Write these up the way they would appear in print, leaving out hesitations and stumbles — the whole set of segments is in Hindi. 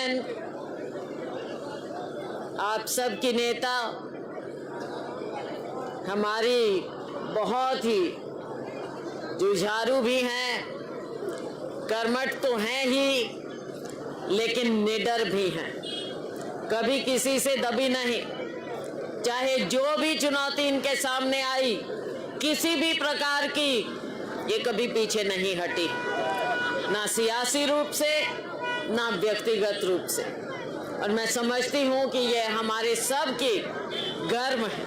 बहन, आप सब की नेता, हमारी बहुत ही जुझारू भी हैं, कर्मठ तो हैं ही, लेकिन निडर भी हैं। कभी किसी से दबी नहीं, चाहे जो भी चुनौती इनके सामने आई, किसी भी प्रकार की, ये कभी पीछे नहीं हटी, ना सियासी रूप से ना व्यक्तिगत रूप से। और मैं समझती हूँ कि ये हमारे सब की गर्व है।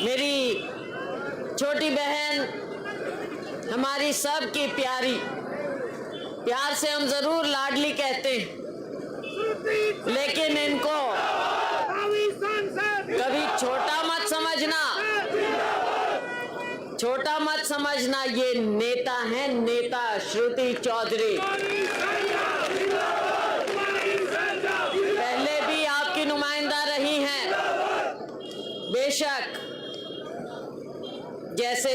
मेरी छोटी बहन, हमारी सब की प्यारी, प्यार से हम जरूर लाडली कहते हैं, लेकिन इनको कभी छोटा मत समझना, छोटा मत समझना। ये नेता हैं, नेता श्रुति चौधरी। पहले भी आपकी नुमाइंदा रही हैं, बेशक। जैसे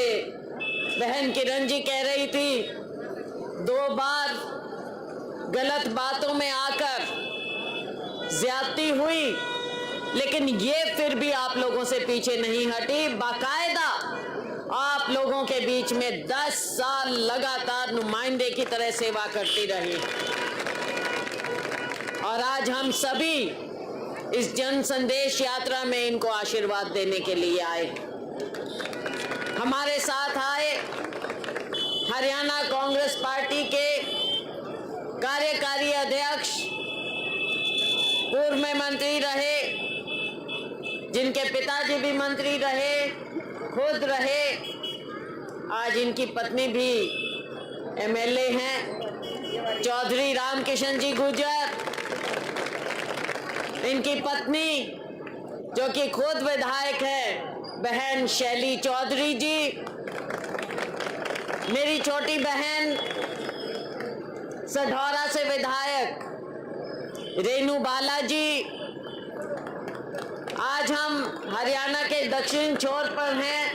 बहन किरण जी कह रही थी, 2 बार गलत बातों में आकर ज्यादती हुई, लेकिन ये फिर भी आप लोगों से पीछे नहीं हटी। बाकायदा आप लोगों के बीच में 10 साल लगातार नुमाइंदे की तरह सेवा करती रही। और आज हम सभी इस जन संदेश यात्रा में इनको आशीर्वाद देने के लिए आए। हमारे साथ आए हरियाणा कांग्रेस पार्टी के कार्यकारी अध्यक्ष, पूर्व में मंत्री रहे, जिनके पिताजी भी मंत्री रहे, खुद रहे, आज इनकी पत्नी भी एमएलए हैं, चौधरी रामकिशन जी गुर्जर। इनकी पत्नी जो कि खुद विधायक है, बहन शैली चौधरी जी। मेरी छोटी बहन सढौरा से विधायक रेणु बालाजी। आज हम हरियाणा के दक्षिण छोर पर हैं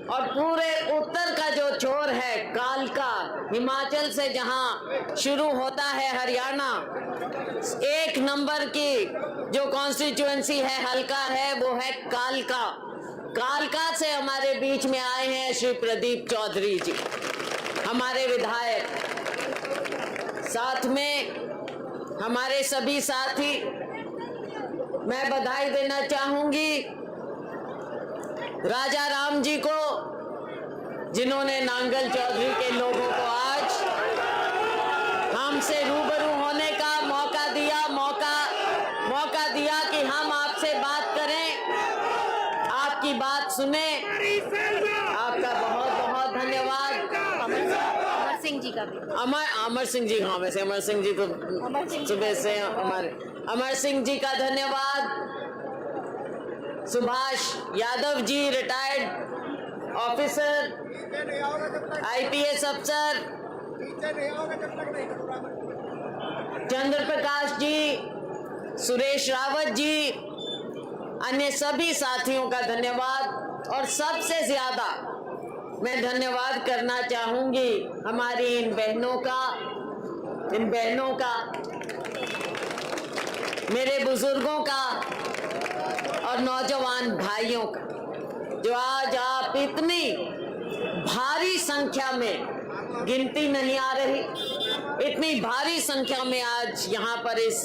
और पूरे उत्तर का जो छोर है कालका, हिमाचल से जहां शुरू होता है हरियाणा, 1 नंबर की जो कॉन्स्टिट्यूएंसी है, हल्का है, वो है कालका। कालका से हमारे बीच में आए हैं श्री प्रदीप चौधरी जी, हमारे विधायक। साथ में हमारे सभी साथी, मैं बधाई देना चाहूंगी राजा राम जी को, जिन्होंने नांगल चौधरी के लोगों को आज हमसे रूबरू होने का मौका दिया कि हम आपसे बात करें, आपकी बात सुने। आपका बहुत बहुत धन्यवाद। अमर सिंह जी का भी। अमर सिंह जी, हाँ, वैसे अमर सिंह जी तो सुबह से हमारे अमर सिंह जी का धन्यवाद। Subhash Yadav ji, retired officer, IPS अफसर, चंद्र प्रकाश जी, सुरेश रावत जी, अन्य सभी साथियों का धन्यवाद। और सबसे ज्यादा मैं धन्यवाद करना चाहूंगी हमारी इन बहनों का, मेरे बुजुर्गों का और नौजवान भाइयों का, जो आज आप इतनी भारी संख्या में, गिनती नहीं आ रही, इतनी भारी संख्या में आज यहाँ पर इस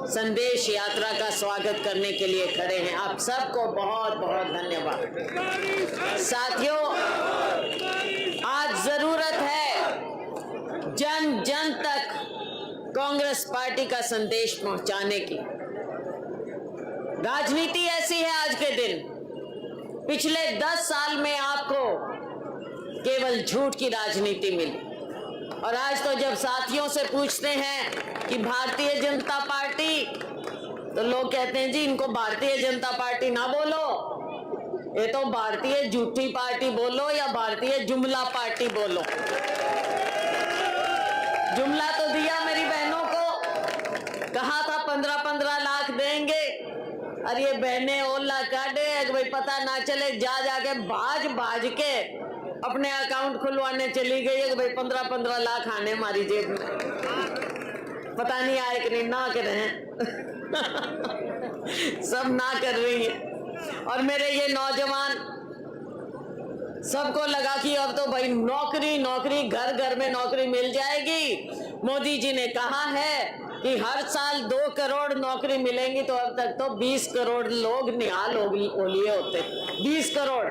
संदेश यात्रा का स्वागत करने के लिए खड़े हैं। आप सबको बहुत बहुत धन्यवाद। साथियों, आज जरूरत है जन जन तक कांग्रेस पार्टी का संदेश पहुंचाने की। राजनीति ऐसी है आज के दिन, पिछले 10 साल में आपको केवल झूठ की राजनीति मिली, और आज तो जब साथियों से पूछते हैं कि भारतीय जनता पार्टी, तो लोग कहते हैं जी इनको भारतीय जनता पार्टी ना बोलो, ये तो भारतीय झूठी पार्टी बोलो या भारतीय जुमला पार्टी बोलो। जुमला तो दिया मेरी बहनों को, कहा था 15-15 लाख देंगे, और ये बहनें ओला काटे, भाई पता ना चले, जा जाके भाज के अपने अकाउंट खुलवाने चली गई है कि भाई 15-15 लाख आने हमारी जेब में, पता नहीं आए कि नहीं, ना कर रहे हैं सब ना कर रही है। और मेरे ये नौजवान सबको लगा कि अब तो भाई नौकरी नौकरी, घर घर में नौकरी मिल जाएगी। मोदी जी ने कहा है कि हर साल 2 करोड़ नौकरी मिलेंगी, तो अब तक तो 20 करोड़ लोग निहाल ओलिए होते। 20 करोड़,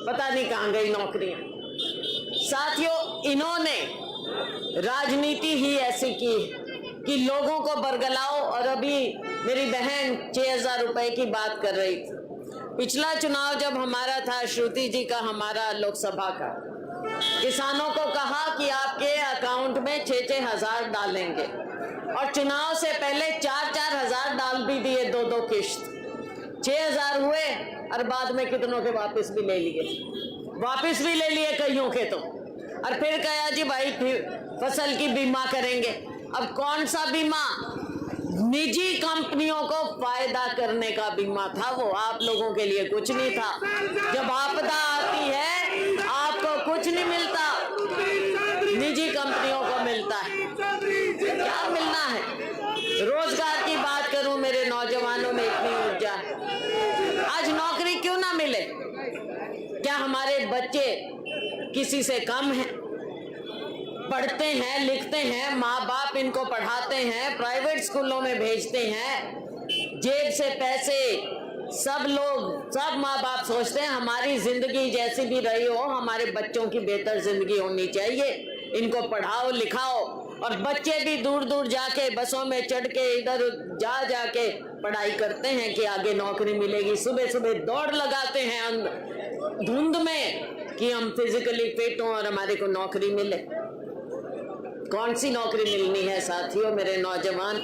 पता नहीं कहां गई नौकरियां। साथियों, इन्होंने राजनीति ही ऐसी की कि लोगों को बरगलाओ। और अभी मेरी बहन 6,000 रुपए की बात कर रही थी। पिछला चुनाव जब हमारा था, श्रुति जी का, हमारा लोकसभा का, किसानों को कहा कि आपके अकाउंट में 6-6 हजार डालेंगे, और चुनाव से पहले 4-4 हजार डाल भी दिए, 2-2 किश्त। 6,000 हुए और बाद में कितनों के वापस भी ले लिए कईयों के तो। और फिर कहा जी भाई फसल की बीमा करेंगे। अब कौन सा बीमा? निजी कंपनियों को फायदा करने का बीमा था वो, आप लोगों के लिए कुछ नहीं था। जब आपदा आती है आपको कुछ नहीं मिलता, निजी कंपनियों को मिलता है। क्या मिलना है? रोजगार की बात करूं, मेरे नौजवानों में इतनी ऊर्जा है, आज नौकरी क्यों ना मिले? क्या हमारे बच्चे किसी से कम हैं? पढ़ते हैं, लिखते हैं, माँ बाप इनको पढ़ाते हैं, प्राइवेट स्कूलों में भेजते हैं, जेब से पैसे, सब माँ बाप सोचते हैं हमारी जिंदगी जैसी भी रही हो, हमारे बच्चों की बेहतर जिंदगी होनी चाहिए, इनको पढ़ाओ लिखाओ। और बच्चे भी दूर दूर जाके बसों में चढ़ के इधर जाके पढ़ाई करते हैं कि आगे नौकरी मिलेगी। सुबह सुबह दौड़ लगाते हैं धुंध में कि हम फिजिकली फिट हों और हमारे को नौकरी मिले। कौन सी नौकरी मिलनी है साथियों, मेरे नौजवान?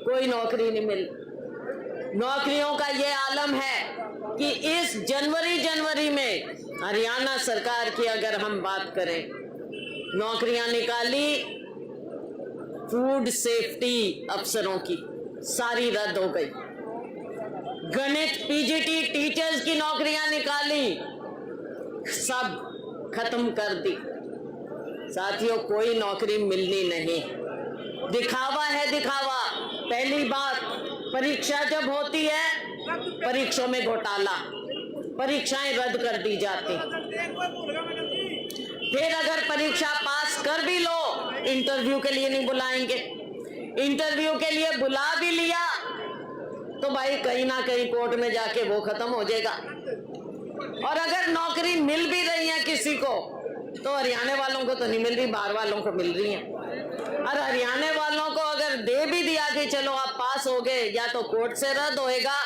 कोई नौकरी नहीं मिल। नौकरियों का ये आलम है कि इस जनवरी में हरियाणा सरकार की अगर हम बात करें, नौकरियां निकाली, फूड सेफ्टी अफसरों की सारी रद्द हो गई। गणित पीजीटी टीचर्स की नौकरियां निकाली, सब खत्म कर दी। साथियों, कोई नौकरी मिलनी नहीं, दिखावा है दिखावा। पहली बात, परीक्षा जब होती है परीक्षाओं में घोटाला, परीक्षाएं रद्द कर दी जाती। फिर अगर परीक्षा पास कर भी लो, इंटरव्यू के लिए नहीं बुलाएंगे। इंटरव्यू के लिए बुला भी लिया तो भाई कहीं ना कहीं कोर्ट में जाके वो खत्म हो जाएगा। और अगर नौकरी मिल भी रही है किसी को, तो हरियाणा वालों को तो नहीं मिल रही, बाहर वालों को मिल रही है। और हरियाणा वालों को अगर दे भी दिया कि चलो आप पास हो गए, या तो कोर्ट से रद्द होएगा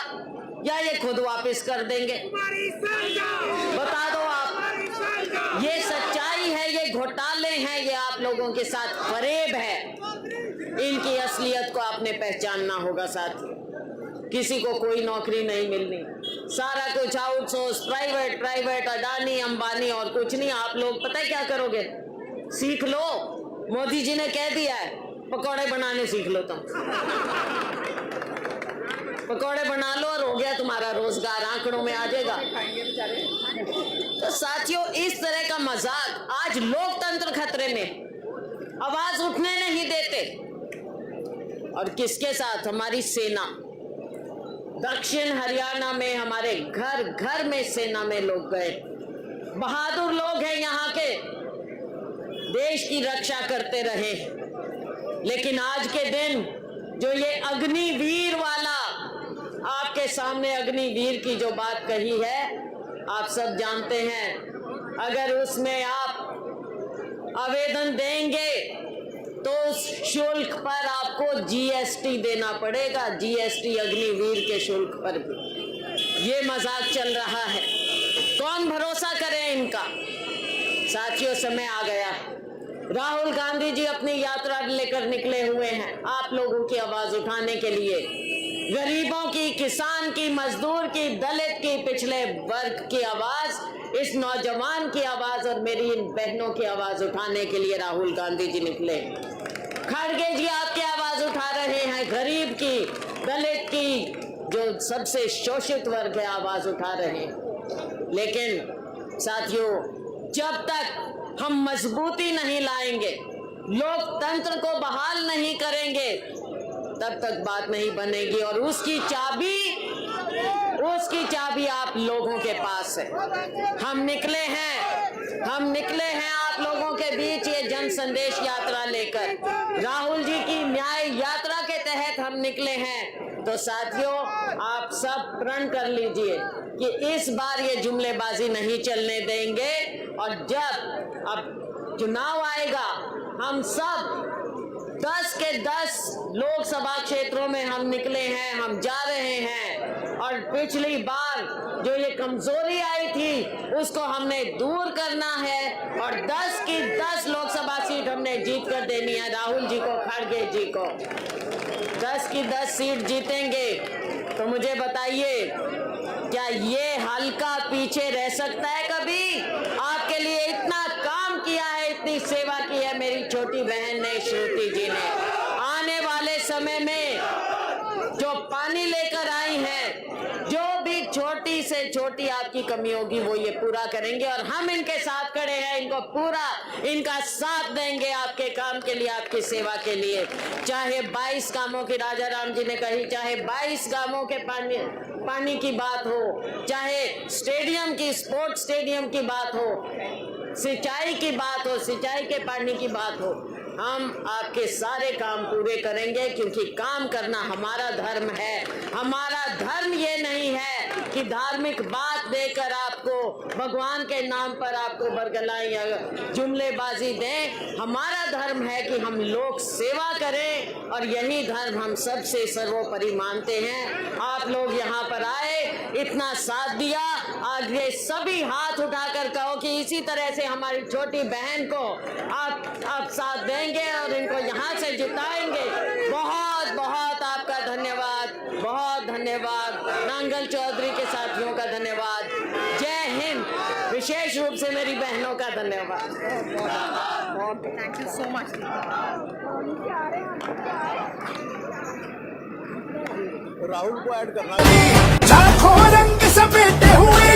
या ये खुद वापस कर देंगे। बता दो आप, ये सच्चाई है, ये घोटाले हैं, ये आप लोगों के साथ फरेब है। इनकी असलियत को आपने पहचानना होगा साथियों। किसी को कोई नौकरी नहीं मिलनी, सारा कुछ आउटसोर्स, प्राइवेट, अडानी अंबानी, और कुछ नहीं। आप लोग पता है क्या करोगे? सीख लो, मोदी जी ने कह दिया है पकौड़े बनाने सीख लो। तुम पकौड़े बना लो और हो गया तुम्हारा रोजगार, आंकड़ों में आ जाएगा। तो साथियों, इस तरह का मजाक, आज लोकतंत्र खतरे में, आवाज उठने नहीं देते। और किसके साथ? हमारी सेना। दक्षिण हरियाणा में हमारे घर घर में सेना में लोग गए, बहादुर लोग हैं यहाँ के, देश की रक्षा करते रहे। लेकिन आज के दिन जो ये अग्निवीर वाला, आपके सामने अग्निवीर की जो बात कही है, आप सब जानते हैं, अगर उसमें आप आवेदन देंगे तो उस शुल्क पर आपको जीएसटी देना पड़ेगा, जीएसटी अग्निवीर के शुल्क पर भी। ये मजाक चल रहा है, कौन भरोसा करे इनका? साथियों, समय आ गया। राहुल गांधी जी अपनी यात्रा लेकर निकले हुए हैं आप लोगों की आवाज उठाने के लिए, गरीबों की, किसान की, मजदूर की, दलित की, पिछड़े वर्ग की आवाज, इस नौजवान की आवाज और मेरी इन बहनों की आवाज उठाने के लिए राहुल गांधी जी निकले। खड़गे जी आपकी आवाज उठा रहे हैं, गरीब की, दलित की, जो सबसे शोषित वर्ग है, आवाज उठा रहे हैं। लेकिन साथियों, जब तक हम मजबूती नहीं लाएंगे, लोकतंत्र को बहाल नहीं करेंगे, तब तक बात नहीं बनेगी। और उसकी चाबी आप लोगों के पास है। हम निकले हैं आप लोगों के बीच ये जन संदेश यात्रा लेकर। राहुल जी की न्याय यात्रा के तहत हम निकले हैं। तो साथियों, आप सब प्रण कर लीजिए कि इस बार ये जुमलेबाजी नहीं चलने देंगे। और जब अब चुनाव आएगा, हम सब 10 के 10 लोकसभा क्षेत्रों में हम निकले हैं, हम जा रहे हैं। और पिछली बार जो ये कमजोरी आई थी, उसको हमने दूर करना है। और 10 की 10 लोकसभा सीट हमने जीत कर देनी है राहुल जी को, खड़गे जी को। 10 की 10 सीट जीतेंगे। तो मुझे बताइए, क्या ये हल्का पीछे रह सकता है कभी? आपके लिए इतना काम किया है, इतनी सेवा की है मेरी छोटी बहन ने, श्रुति जी ने। आने वाले समय में जो पानी लेकर आई हैं, जो भी छोटी से छोटी आपकी कमी होगी वो ये पूरा करेंगे। और हम इनके साथ खड़े हैं, इनको पूरा इनका साथ देंगे आपके काम के लिए, आपकी सेवा के लिए। चाहे 22 गांवों की, राजा राम जी ने कही, चाहे 22 गांवों के पानी की बात हो, चाहे स्टेडियम की, स्पोर्ट्स स्टेडियम की बात हो, सिंचाई की बात हो, सिंचाई के पानी की बात हो, हम आपके सारे काम पूरे करेंगे। क्योंकि काम करना हमारा धर्म है। हमारा धर्म ये नहीं है कि धार्मिक बात देकर आपको, भगवान के नाम पर आपको बरगलाएं या जुमलेबाजी दें। हमारा धर्म है कि हम लोग सेवा करें, और यही धर्म हम सबसे सर्वोपरि मानते हैं। आप लोग यहाँ पर आए, इतना साथ दिया, आगे सभी हाथ उठाकर कहो कि इसी तरह से हमारी छोटी बहन को आप साथ देंगे और इनको यहाँ से जिताएंगे। बहुत बहुत आपका धन्यवाद, बहुत धन्यवाद। नांगल चौधरी के साथियों का धन्यवाद। जय हिंद। विशेष रूप से मेरी बहनों का धन्यवाद। Thank you so much. Rahul को ऐड करना। लाखों रंग समेटे हुए